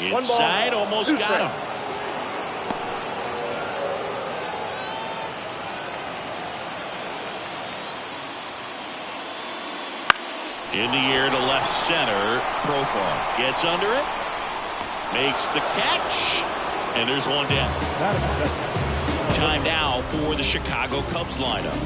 Inside, almost got him. In the air to left center. Profar gets under it. Makes the catch. And there's one down. Time now for the Chicago Cubs lineup.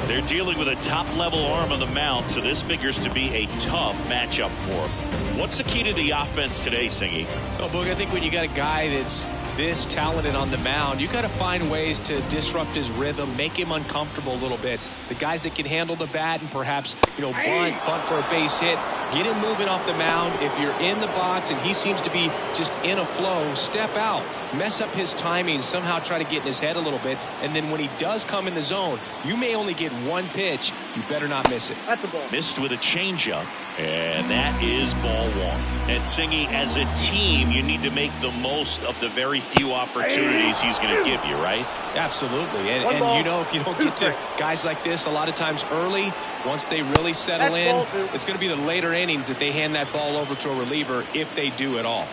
They're dealing with a top-level arm on the mound, so this figures to be a tough matchup for them. What's the key to the offense today, Singy? Well, Boog, I think when you got a guy that's this talented on the mound, you got to find ways to disrupt his rhythm, make him uncomfortable a little bit. The guys that can handle the bat and perhaps, bunt for a base hit, get him moving off the mound. If you're in the box and he seems to be just in a flow, step out, mess up his timing, somehow try to get in his head a little bit. And then when he does come in the zone, you may only get one pitch. You better not miss it. That's a ball. Missed with a changeup, and that is ball one. And Singy, as a team, you need to make the most of the very few opportunities he's going to give you, right? Absolutely. And if you don't get to guys like this a lot of times early, once they really settle in, it's going to be the later innings that they hand that ball over to a reliever if they do at all.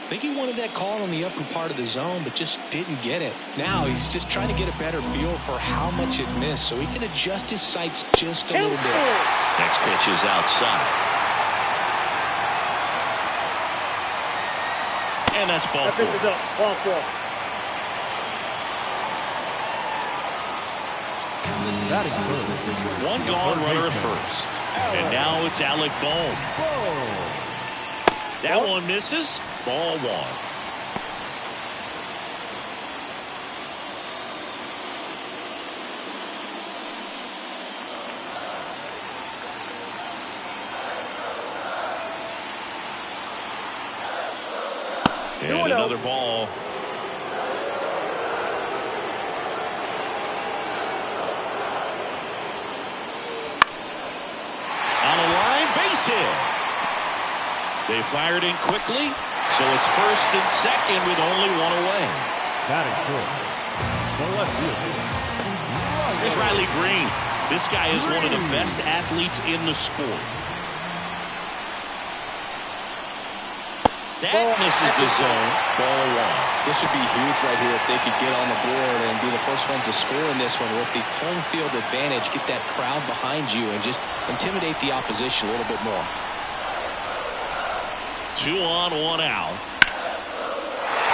I think he wanted that call on the upper part of the zone, but just didn't get it. Now he's just trying to get a better feel for how much it missed so he can adjust his sights just a little bit. Next pitch is outside. And that's ball four. Ball four. That is good. One gone, runner at first. And now it's Alec Bohm. That one misses. Ball one. And another ball. On a line, base hit. They fired in quickly, so it's first and second with only one away. That is good. The left field. Here's Riley Green. This guy is one of the best athletes in the sport. That misses the zone. Ball one. This would be huge right here if they could get on the board and be the first ones to score in this one with the home field advantage. Get that crowd behind you and just intimidate the opposition a little bit more. 2 on, 1 out.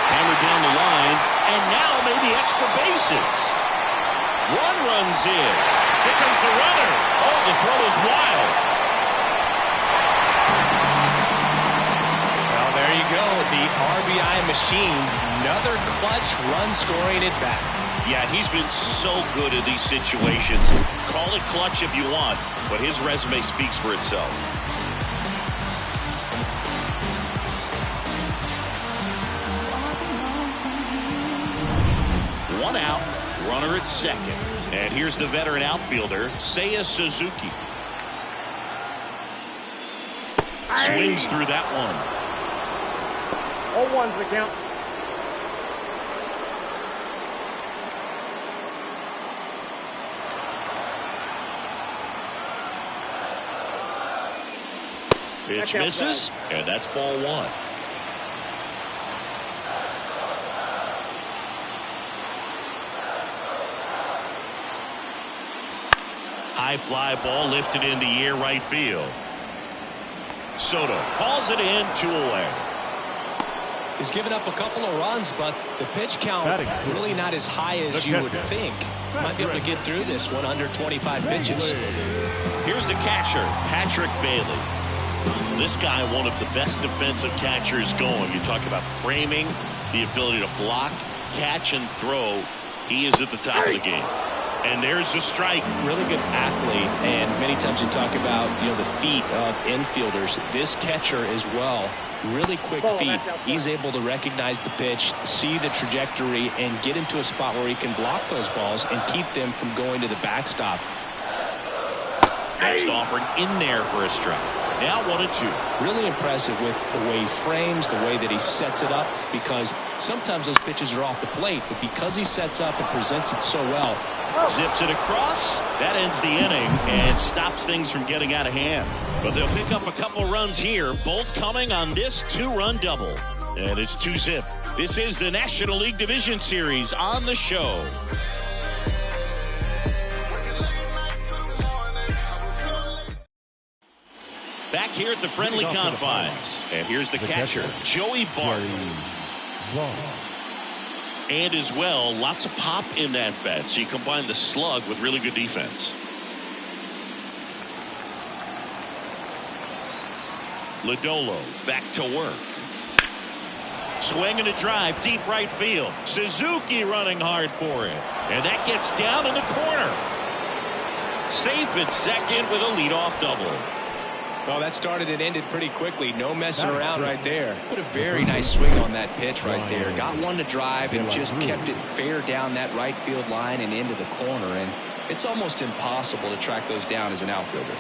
Hammered down the line, and now maybe extra bases. One runs in. Here comes the runner. Oh, the throw is wild. Well, there you go. The RBI machine. Another clutch run scoring at bat. Yeah, he's been so good at these situations. Call it clutch if you want, but his resume speaks for itself. One out, runner at second. And here's the veteran outfielder, Seiya Suzuki. Swings through that one. 0-1's the count. Pitch misses, and that's ball one. High fly ball lifted in the air right field. Soto hauls it in, 2 away. He's given up a couple of runs, but the pitch count really not as high as you would think. Might be able to get through this one under 25 pitches. Here's the catcher, Patrick Bailey. This guy, one of the best defensive catchers going. You talk about framing, the ability to block, catch, and throw. He is at the top of the game. And there's the strike. Really good athlete, and many times you talk about the feet of infielders. This catcher as well, really quick feet. He's able to recognize the pitch, see the trajectory, and get into a spot where he can block those balls and keep them from going to the backstop. Next offering in there for a strike. Now 1-2. Really impressive with the way he frames, the way that he sets it up, because sometimes those pitches are off the plate, but because he sets up and presents it so well. Zips it across. That ends the inning and stops things from getting out of hand. But they'll pick up a couple runs here, both coming on this 2-run double. And it's 2-zip. This is the National League Division Series on the show. Back here at the friendly confines. And here's the catcher, Joey Bart. And as well, lots of pop in that bat. So you combine the slug with really good defense. Lodolo back to work. Swing and a drive, deep right field. Suzuki running hard for it. And that gets down in the corner. Safe at second with a leadoff double. Well, that started and ended pretty quickly. No messing around right there. Put a very nice swing on that pitch right there. Got one to drive and just kept it fair down that right field line and into the corner. And it's almost impossible to track those down as an outfielder.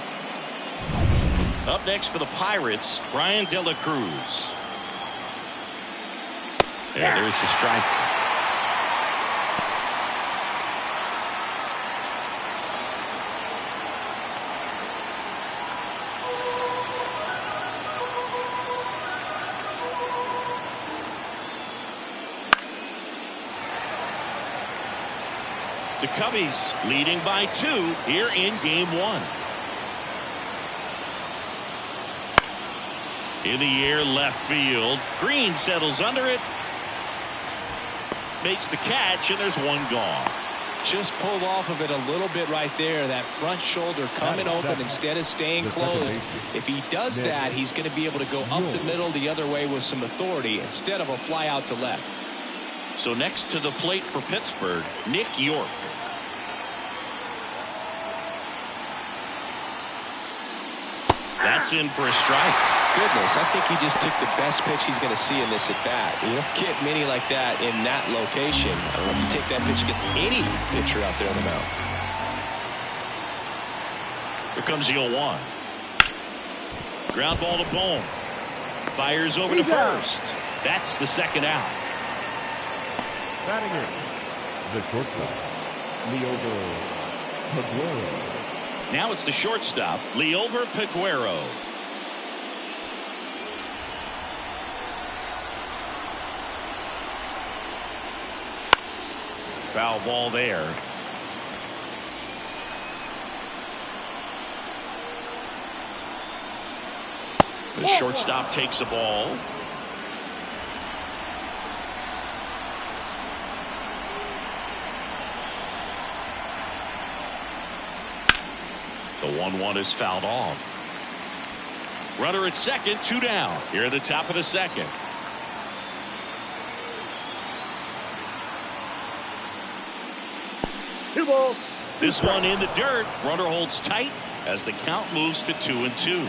Up next for the Pirates, Brian De La Cruz. And there's the strike. The Cubbies leading by 2 here in game 1. In the air, left field. Green settles under it. Makes the catch, and there's one gone. Just pulled off of it a little bit right there. That front shoulder coming open instead of staying closed. If he does that, he's going to be able to go up the middle the other way with some authority instead of a fly out to left. So next to the plate for Pittsburgh, Nick York. That's in for a strike. Goodness, I think he just took the best pitch he's going to see in this at-bat. You don't get many like that in that location. I don't know if you take that pitch against any pitcher out there on the mound. Here comes the 0-1. Ground ball to Bohm. Fires over to first. That's the second out. Batting in, the shortstop, Liover Peguero. Now it's the shortstop, Liover Peguero. Foul ball there. The shortstop takes the ball. The 1-1 is fouled off. Runner at second, 2 down. Here at the top of the second. Two balls. This one in the dirt. Runner holds tight as the count moves to 2-2.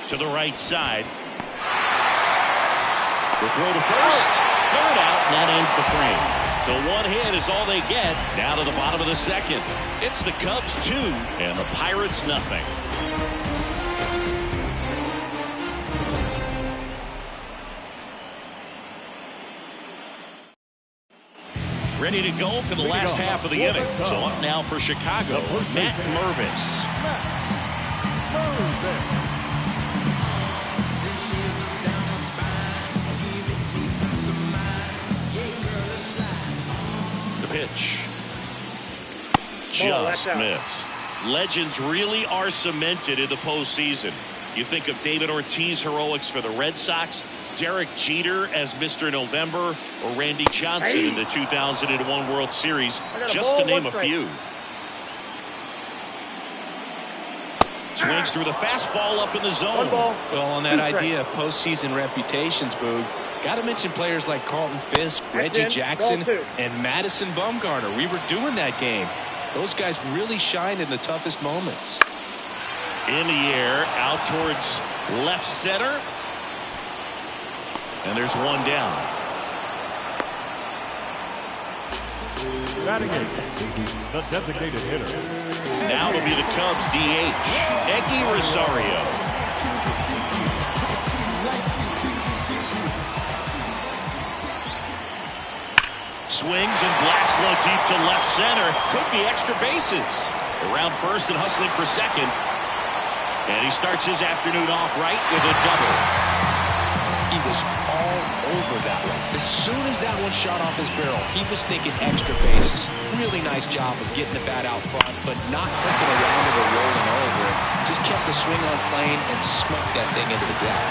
To the right side. The throw to first. Third out, and that ends the frame. So one hit is all they get. Now to the bottom of the second. It's the Cubs 2 and the Pirates nothing. Ready to go for the last half of the inning. So up now for Chicago, Matt Mervis. The pitch. Just missed. Legends really are cemented in the postseason. You think of David Ortiz heroics for the Red Sox, Derek Jeter as Mr. November, or Randy Johnson in the 2001 World Series, just to name a few. Swings through the fastball up in the zone. Well, on that idea of postseason reputations, Boog, got to mention players like Carlton Fisk, Reggie Jackson, and Madison Bumgarner. We were doing that game. Those guys really shined in the toughest moments. In the air, out towards left center. And there's one down. Batting eighth, the designated hitter. Now it'll be the Cubs DH, Eggy Rosario. Swings and blasts one deep to left center. Could be extra bases. Around first and hustling for second. And he starts his afternoon off right with a double. He was all over that one. As soon as that one shot off his barrel, he was thinking extra bases. Really nice job of getting the bat out front, but not hooking around it or rolling over it. Just kept the swing on plane and smoked that thing into the gap.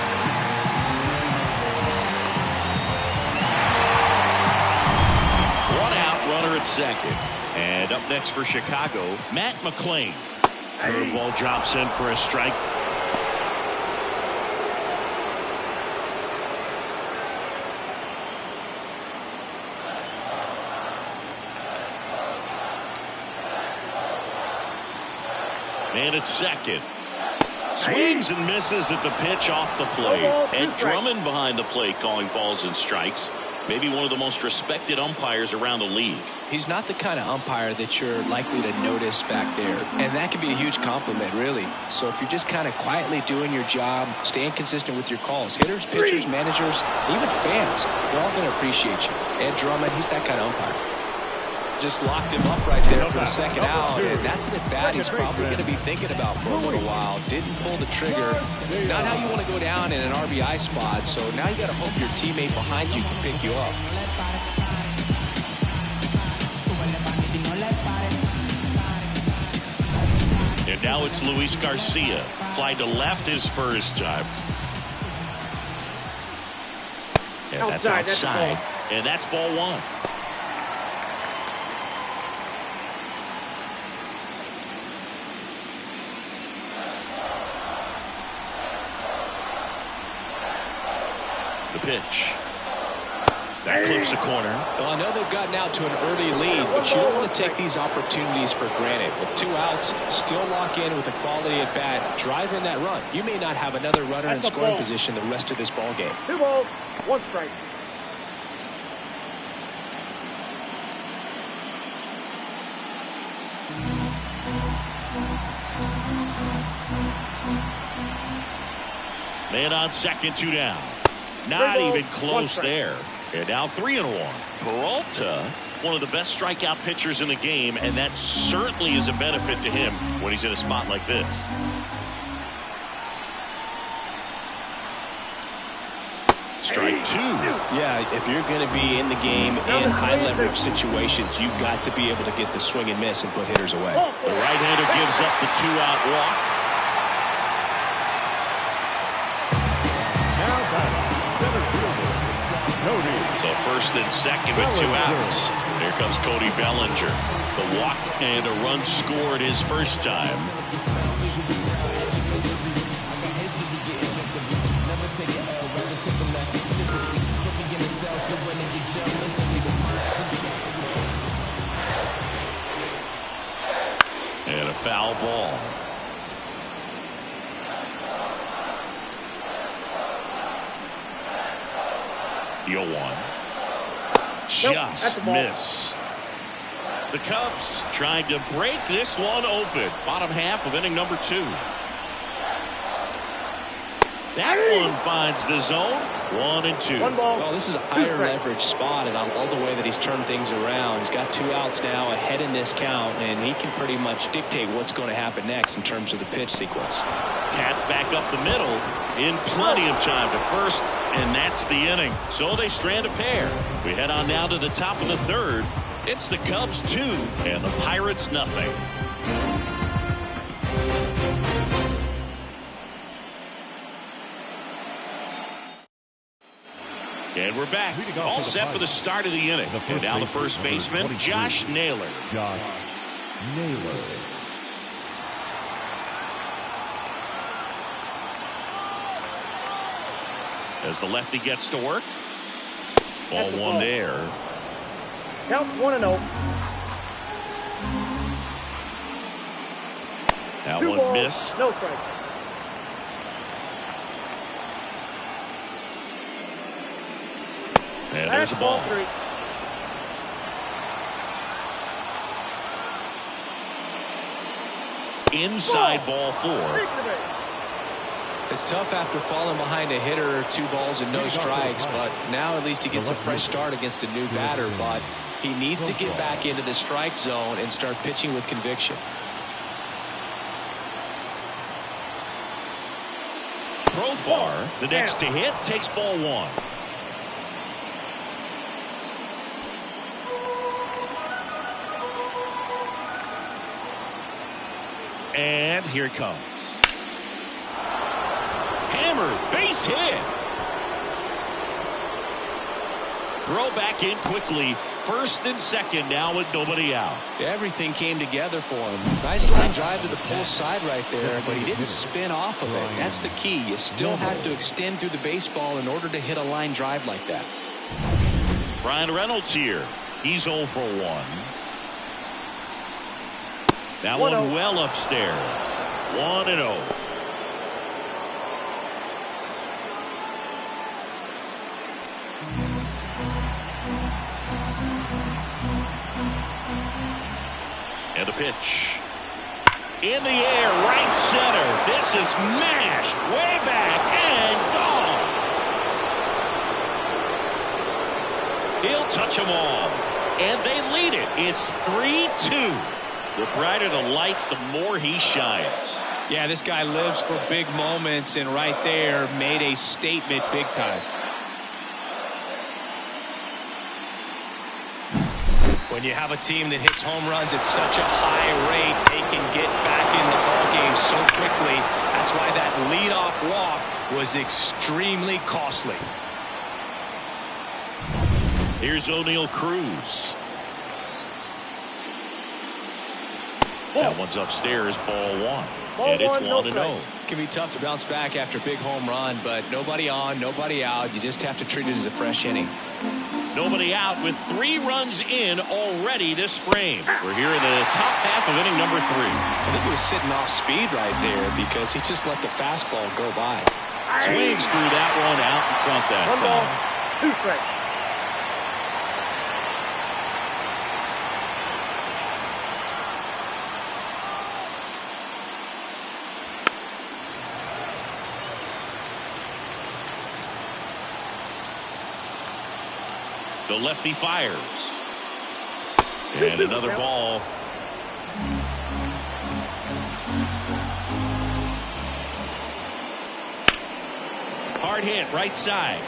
One out, runner at second. And up next for Chicago, Matt McClain. Curveball drops in for a strike. And it's second. Swings and misses at the pitch off the plate. Ed Drummond behind the plate calling balls and strikes. Maybe one of the most respected umpires around the league. He's not the kind of umpire that you're likely to notice back there. And that can be a huge compliment, really. So if you're just kind of quietly doing your job, staying consistent with your calls, hitters, pitchers, managers, even fans, they're all going to appreciate you. Ed Drummond, he's that kind of umpire. Just locked him up right there for the second out, and that's an at-bat he's probably going to be thinking about for a little while. Didn't pull the trigger. Not how you want to go down in an RBI spot, so now you got to hope your teammate behind you can pick you up. And now it's Luis Garcia. Fly to left his first time. And that's outside. And that's ball one. The pitch. That clips the corner. Well, I know they've gotten out to an early lead, but you don't want to take these opportunities for granted. With 2 outs, still lock in with a quality at bat, drive in that run. You may not have another runner in scoring position the rest of this ball game. 2 balls, 1 strike. Man on second, 2 down. Not even close there. And now 3-1. Peralta, one of the best strikeout pitchers in the game, and that certainly is a benefit to him when he's in a spot like this. Strike 2. Yeah, if you're going to be in the game in high leverage situations, you've got to be able to get the swing and miss and put hitters away. The right-hander gives up the 2-out walk. So first and second with 2 outs. Here comes Cody Bellinger. The walk and a run scored his first time. And a foul ball. Deal 1. Just missed. The Cubs trying to break this one open. Bottom half of inning number 2. That one finds the zone. 1 and 2. Well, this is a higher leverage spot, and I love the way that he's turned things around. He's got 2 outs now ahead in this count, and he can pretty much dictate what's going to happen next in terms of the pitch sequence. Tap back up the middle in plenty of time to first, and that's the inning. So they strand a pair. We head on now to the top of the 3rd. It's the Cubs 2 and the Pirates nothing. And we're back. All set for the start of the inning. And now the first baseman, Josh Naylor. Josh Naylor. As the lefty gets to work. Ball 1 there. Count 1-0. That 2 one balls, missed. no strike. And there's a ball. 3. Inside ball 4. It's tough after falling behind a hitter, 2 balls and no strikes, but now at least he gets a fresh start against a new batter. But he needs to get back into the strike zone and start pitching with conviction. Profar, the next to hit, takes ball 1. And here it comes. Hammered, base hit. Throw back in quickly. First and second now with nobody out. Everything came together for him. Nice line drive to the pull side right there, but he didn't spin off of it. That's the key. You still have to extend through the baseball in order to hit a line drive like that. Brian Reynolds here. He's 0 for 1. That one well upstairs. 1-0. And a pitch. In the air, right center. This is mashed way back and gone. He'll touch them all. And they lead it. It's 3-2. The brighter the lights, the more he shines. Yeah, this guy lives for big moments, and right there made a statement big time. When you have a team that hits home runs at such a high rate, they can get back in the ballgame so quickly. That's why that leadoff walk was extremely costly. Here's O'Neal Cruz. That one's upstairs, ball 1. And it's 1-0. It can be tough to bounce back after a big home run, but nobody on, nobody out. You just have to treat it as a fresh inning. Nobody out with 3 runs in already this frame. We're here in the top half of inning number 3. I think he was sitting off speed right there because he just let the fastball go by. Swings through that one out in front that 1 ball, 2 strikes. The lefty fires. And another ball. Hard hit, right side.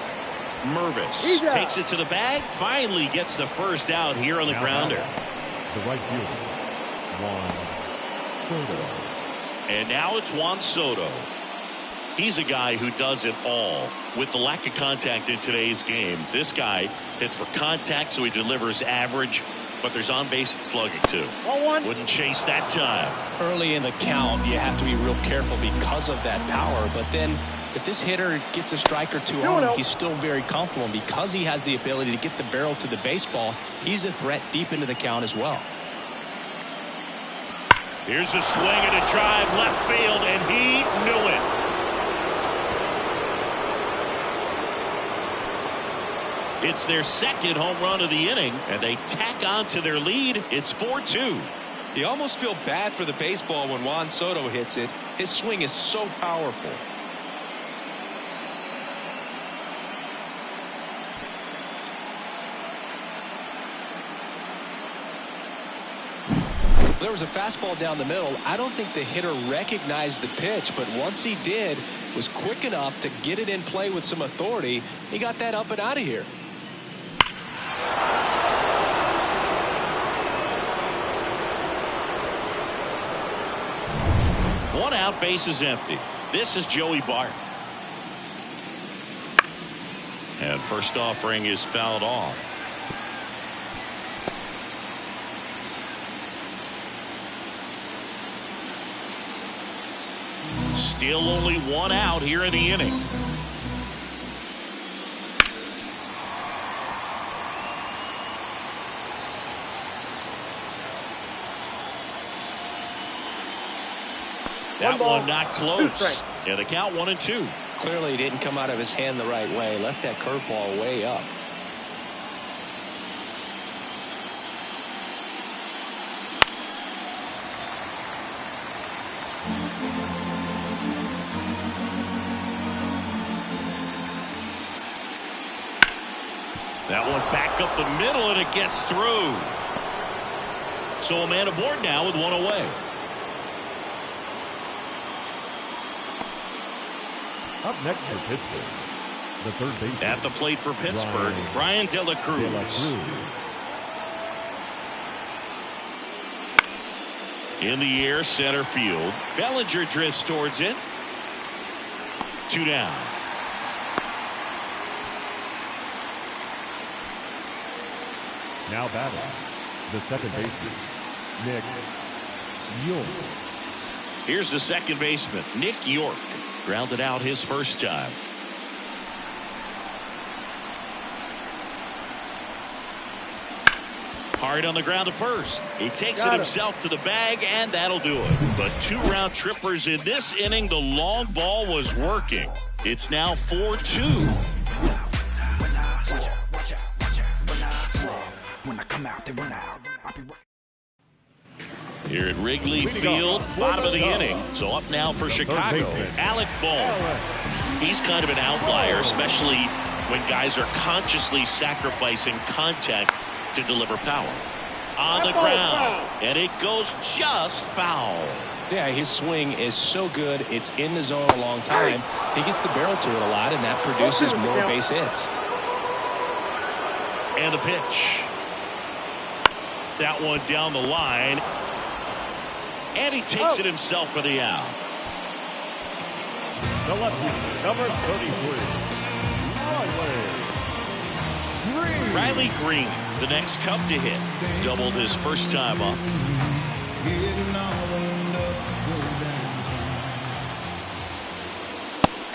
Mervis takes it to the bag. Finally gets the first out here on the grounder. The right fielder, Juan Soto. And now it's Juan Soto. He's a guy who does it all. With the lack of contact in today's game, this guy hits for contact, so he delivers average, but there's on-base and slugging too. 1-1. Wouldn't chase that time. Early in the count, you have to be real careful because of that power, but then if this hitter gets a strike or 2 on, he's still very comfortable, and because he has the ability to get the barrel to the baseball, he's a threat deep into the count as well. Here's a swing and a drive left field, and he knew it. It's their second home run of the inning, and they tack on to their lead. It's 4-2. You almost feel bad for the baseball when Juan Soto hits it. His swing is so powerful. There was a fastball down the middle. I don't think the hitter recognized the pitch, but once he did, was quick enough to get it in play with some authority. He got that up and out of here. One out, base is empty. This is Joey Bart. And first offering is fouled off. Still only 1 out here in the inning. That one not close. Yeah, the count 1-2. Clearly didn't come out of his hand the right way. Left that curveball way up. That one back up the middle, and it gets through. So a man aboard now with one away. Up next for Pittsburgh, the third baseman. At the plate for Pittsburgh, Brian De La Cruz. In the air, center field. Bellinger drifts towards it. 2 down. Now batting, the second baseman, Nick York. Here's the second baseman, Nick York. Grounded out his first time. Hard on the ground to first. He takes it himself to the bag, and that'll do it. But 2 round trippers in this inning. The long ball was working. It's now 4-2. When I come out, they run out. Here at Wrigley Field, bottom of the inning. So up now for Chicago, Alec Bohm. He's kind of an outlier, especially when guys are consciously sacrificing contact to deliver power. On the ground, and it goes just foul. Yeah, his swing is so good. It's in the zone a long time. He gets the barrel to it a lot, and that produces more base hits. And the pitch. That one down the line. And he takes it himself for the out. The lefty, number 33, Riley Green, the next Cub to hit. Doubled his first time up.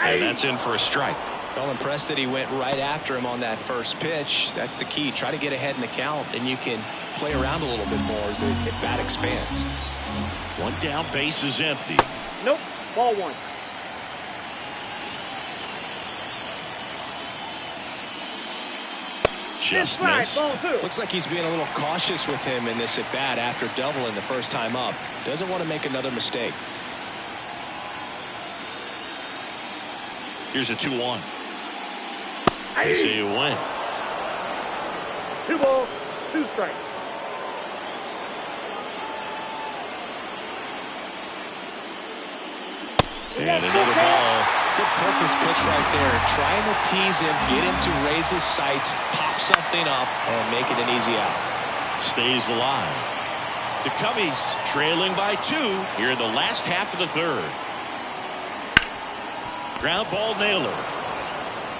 And that's in for a strike. Well, impressed that he went right after him on that first pitch. That's the key. Try to get ahead in the count, and you can play around a little bit more as the bat expands. 1 down, base is empty. Nope, ball 1. Just Inside, missed. ball 2. Looks like he's being a little cautious with him in this at bat after doubling the first time up. Doesn't want to make another mistake. Here's a 2-1. They say you win. 2 balls, 2 strikes. And another ball. Good purpose pitch right there. Trying to tease him, get him to raise his sights, pop something up, and make it an easy out. Stays alive. The Cubbies trailing by 2 here in the last half of the third. Ground ball nailer.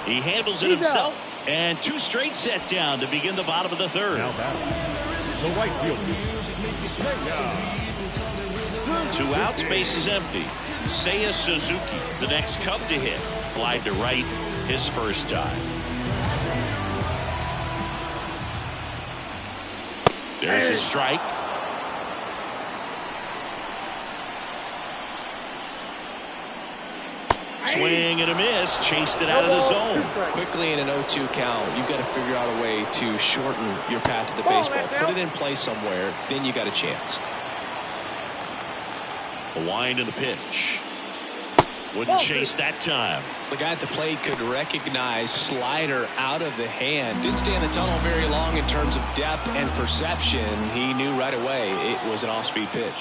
He handles it himself, and 2 straight set down to begin the bottom of the third. now batting, the right fielder, 2 outs, base is empty. Seiya Suzuki, the next Cub to hit. Fly to right his first time. There's a strike. Swing and a miss. Chased it out of the zone. Quickly in an 0-2 count, you've got to figure out a way to shorten your path to the baseball. Put it in play somewhere, then you got a chance. The wind and the pitch. Wouldn't chase that time. The guy at the plate could recognize slider out of the hand. Didn't stay in the tunnel very long in terms of depth and perception. He knew right away it was an off-speed pitch.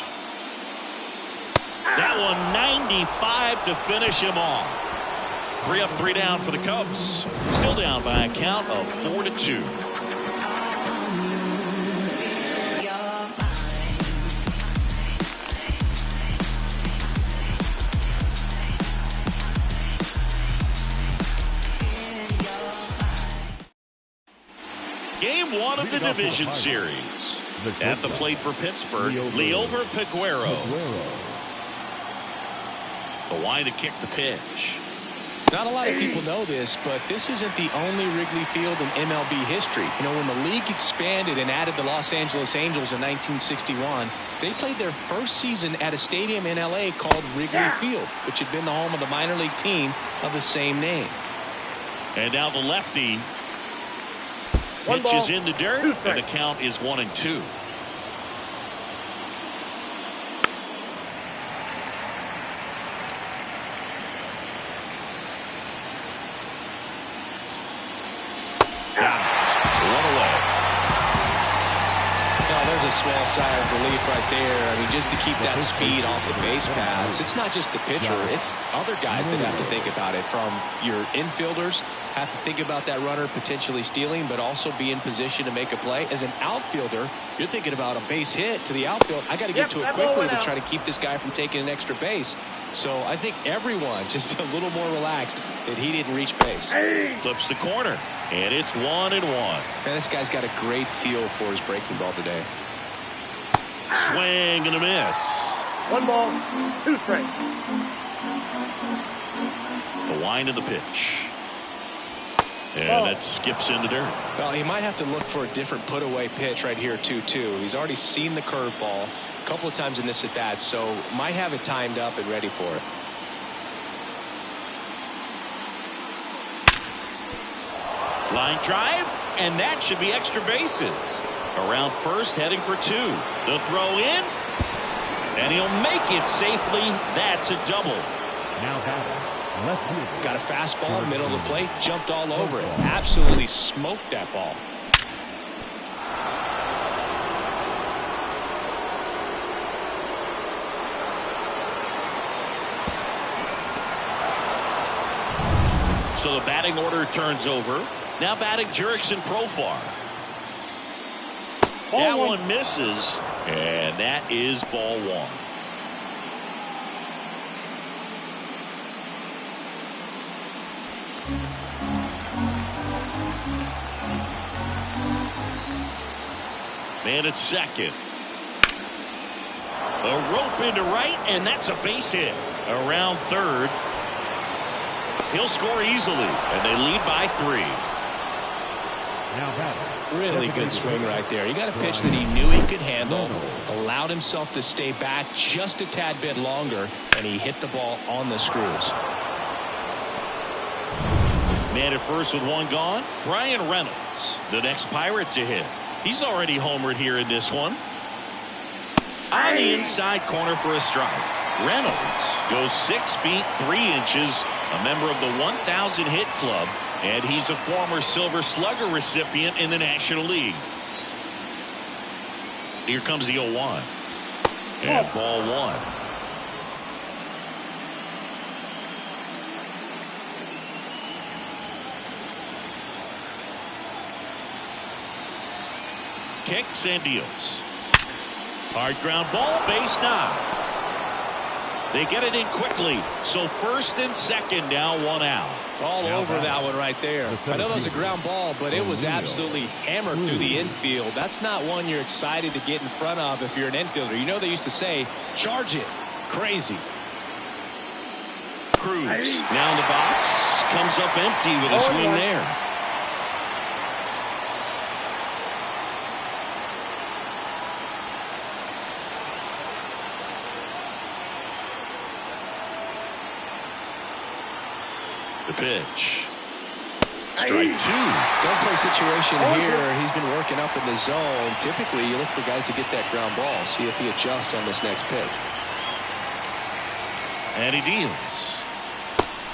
That one 95 to finish him off. 3 up, 3 down for the Cubs. Still down by a count of 4-2. Game 1 of the division series. At the plate for Pittsburgh, Liover Peguero. The wind to kick the pitch. Not a lot of people know this, but this isn't the only Wrigley Field in MLB history. You know, when the league expanded and added the Los Angeles Angels in 1961, they played their first season at a stadium in LA called Wrigley Field, which had been the home of the minor league team of the same name. And now the lefty pitches in the dirt, and the count is 1-2. a small sigh of relief right there. I mean, just to keep that speed off the base paths. It's not just the pitcher. It's other guys that have to think about it. From your infielders have to think about that runner potentially stealing, but also be in position to make a play. As an outfielder, you're thinking about a base hit to the outfield. I got to get to it quickly to try to keep this guy from taking an extra base. So I think everyone just a little more relaxed that he didn't reach base. Flips the corner, and it's 1-1. Man, this guy's got a great feel for his breaking ball today. Swing and a miss. 1 ball, 2 strikes. The wind of the pitch. And that skips into dirt. Well, he might have to look for a different put-away pitch right here, 2-2. He's already seen the curveball a couple of times in this at-bat, so might have it timed up and ready for it. Line drive, and that should be extra bases. Around first, heading for 2. The throw in, and he'll make it safely. That's a double. Now batting, left fielder. Got a fastball, middle of the plate, jumped all over it. Absolutely smoked that ball. So the batting order turns over. Now batting Jurickson Profar. That one misses, and that is ball 1. Man at second. A rope into right, and that's a base hit. Around third. He'll score easily, and they lead by 3. Now batting. Really good swing right there. He got a pitch that he knew he could handle, allowed himself to stay back just a tad bit longer, and he hit the ball on the screws. Man at first with 1 gone. Bryan Reynolds, the next Pirate to hit. He's already homered here in this one. On the inside corner for a strike. Reynolds goes 6 feet 3 inches, a member of the 1,000 hit club, and he's a former Silver Slugger recipient in the National League. Here comes the 0-1. And ball 1. Kicks and deals. Hard ground ball, base knock. They get it in quickly. So first and second now, 1 out. All over that one right there. I know that was a ground ball, but it was absolutely hammered through the infield. That's not one you're excited to get in front of if you're an infielder. You know they used to say, charge it. Crazy. Cruz now in the box. Comes up empty with a swing there. The pitch. Strike 2. Don't play situation here. He's been working up in the zone. Typically, you look for guys to get that ground ball. See if he adjusts on this next pitch. And he deals.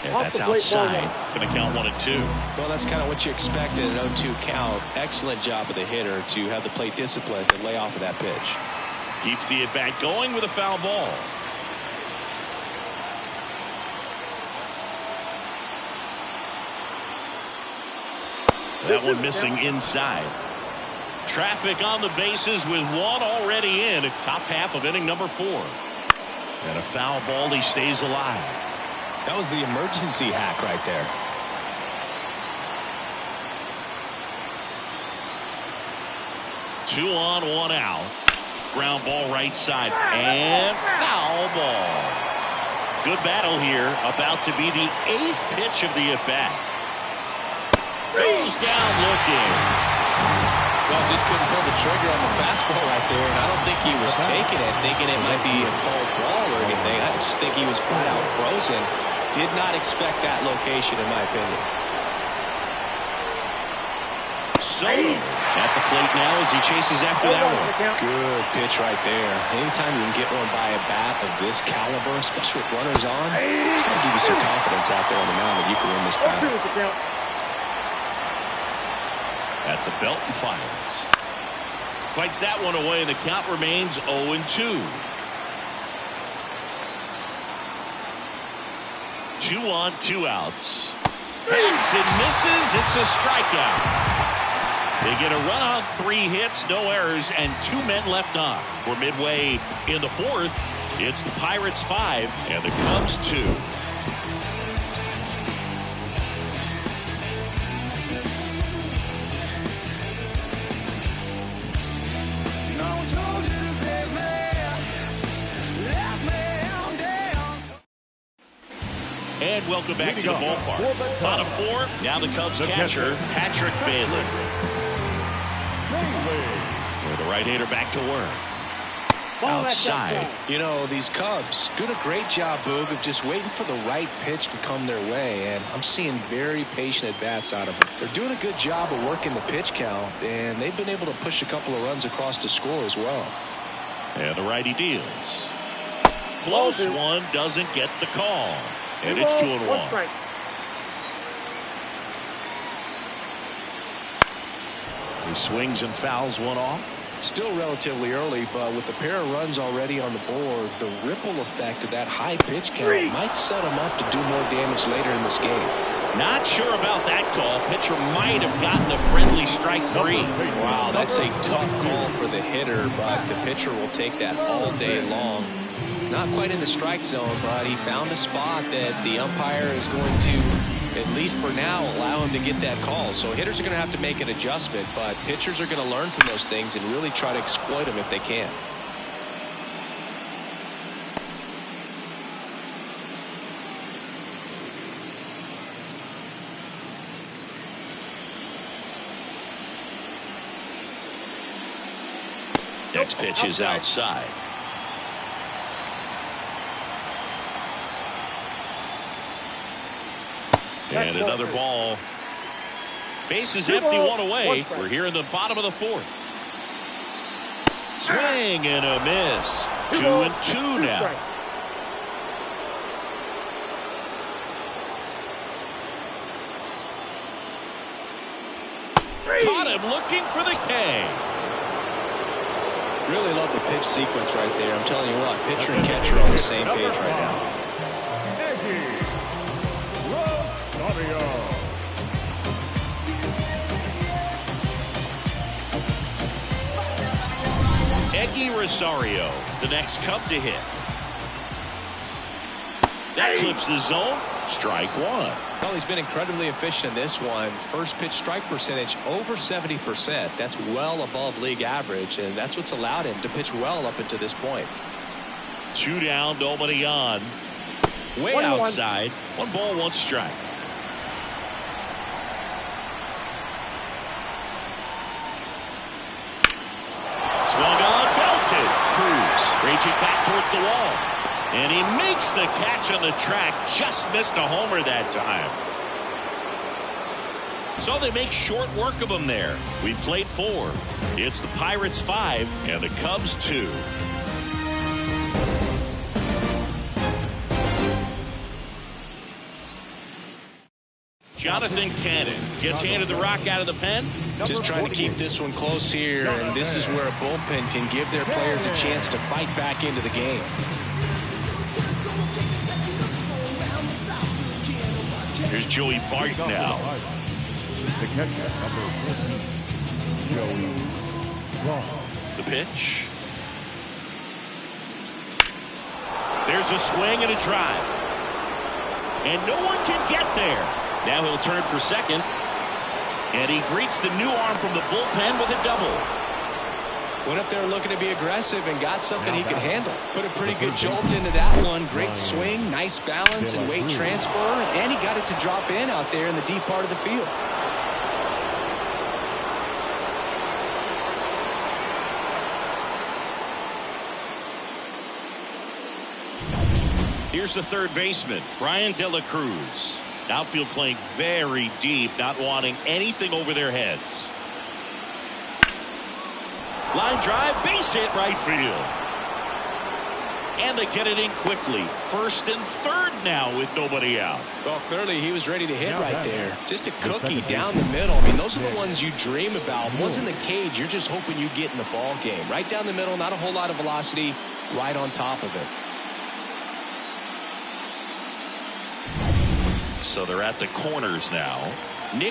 And that's outside. Going to count 1 and 2. Well, that's kind of what you expect in an 0-2 count. Excellent job of the hitter to have the plate discipline and lay off of that pitch. Keeps the at-bat going with a foul ball. That one missing inside. Traffic on the bases with 1 already in at top half of inning number 4. And a foul ball, he stays alive. That was the emergency hack right there. Two on, 1 out. Ground ball right side. And foul ball. Good battle here. About to be the 8th pitch of the at-bat. Goes down looking. Well, just couldn't pull the trigger on the fastball right there, and I don't think he was taking it, thinking it might be a called ball or anything. I just think he was flat out frozen. Did not expect that location, in my opinion. Soto at the plate now as he chases after that one. Good pitch right there. Anytime you can get one by a bat of this caliber, especially with runners on, it's going to give you some confidence out there on the mound that you can win this battle. At the belt and fires. Fights that one away, and the count remains 0-2. 2 on, 2 outs. Hits and misses. It's a strikeout. They get a run on 3 hits, no errors, and 2 men left on. We're midway in the 4th. It's the Pirates 5 and the Cubs 2. And welcome back to the ballpark. Bottom 4, now the Cubs catcher, Patrick Bailey. With the right-hander back to work. Outside. You know, these Cubs doing a great job, Boog, of just waiting for the right pitch to come their way, and I'm seeing very patient at-bats out of them. They're doing a good job of working the pitch count, and they've been able to push a couple of runs across to score as well. And the righty deals. Close one, doesn't get the call. And it's 2-1. He swings and fouls one off. Still relatively early, but with the pair of runs already on the board, the ripple effect of that high pitch count might set him up to do more damage later in this game. Not sure about that call. Pitcher might have gotten a friendly strike 3. Wow, that's a tough call for the hitter, but the pitcher will take that all day long. Not quite in the strike zone, but he found a spot that the umpire is going to, at least for now, allow him to get that call. So hitters are going to have to make an adjustment, but pitchers are going to learn from those things and really try to exploit them if they can. Next pitch is outside. And another ball. Base is empty, 1 away. We're here in the bottom of the 4th. Swing and a miss. 2-2 now. Caught him looking for the K. Really love the pitch sequence right there. I'm telling you what, pitcher and catcher are on the same page right now. Eggy Rosario, the next Cub to hit. That clips the zone. Strike 1. Well, he's been incredibly efficient in this one. First pitch strike percentage over 70%. That's well above league average, and that's what's allowed him to pitch well up until this point. 2 down, nobody on. Way outside. 1 ball, 1 strike. Swung on, belted. Cruz reaching back towards the wall. And he makes the catch on the track. Just missed a homer that time. So they make short work of him there. We played 4. It's the Pirates 5 and the Cubs 2. Jonathan Cannon gets handed the rock out of the pen. Just trying to keep this one close here, and this is where a bullpen can give their players a chance to fight back into the game. Here's Joey Bart now. The catcher, number 14, Joey Bart. The pitch. There's a swing and a drive. And no one can get there. Now he'll turn for second. And he greets the new arm from the bullpen with a double. Went up there looking to be aggressive and got something he could handle. Put a pretty good jolt into that one. Great swing, nice balance and weight transfer. And he got it to drop in out there in the deep part of the field. Here's the third baseman, Brian De La Cruz. Outfield playing very deep, not wanting anything over their heads. Line drive, base hit, right field. And they get it in quickly. 1st and 3rd now with nobody out. Well, clearly he was ready to hit right there. Just a cookie down the middle. I mean, those are the ones you dream about. Ones in the cage, you're just hoping you get in the ball game. Right down the middle, not a whole lot of velocity, right on top of it. So they're at the corners now.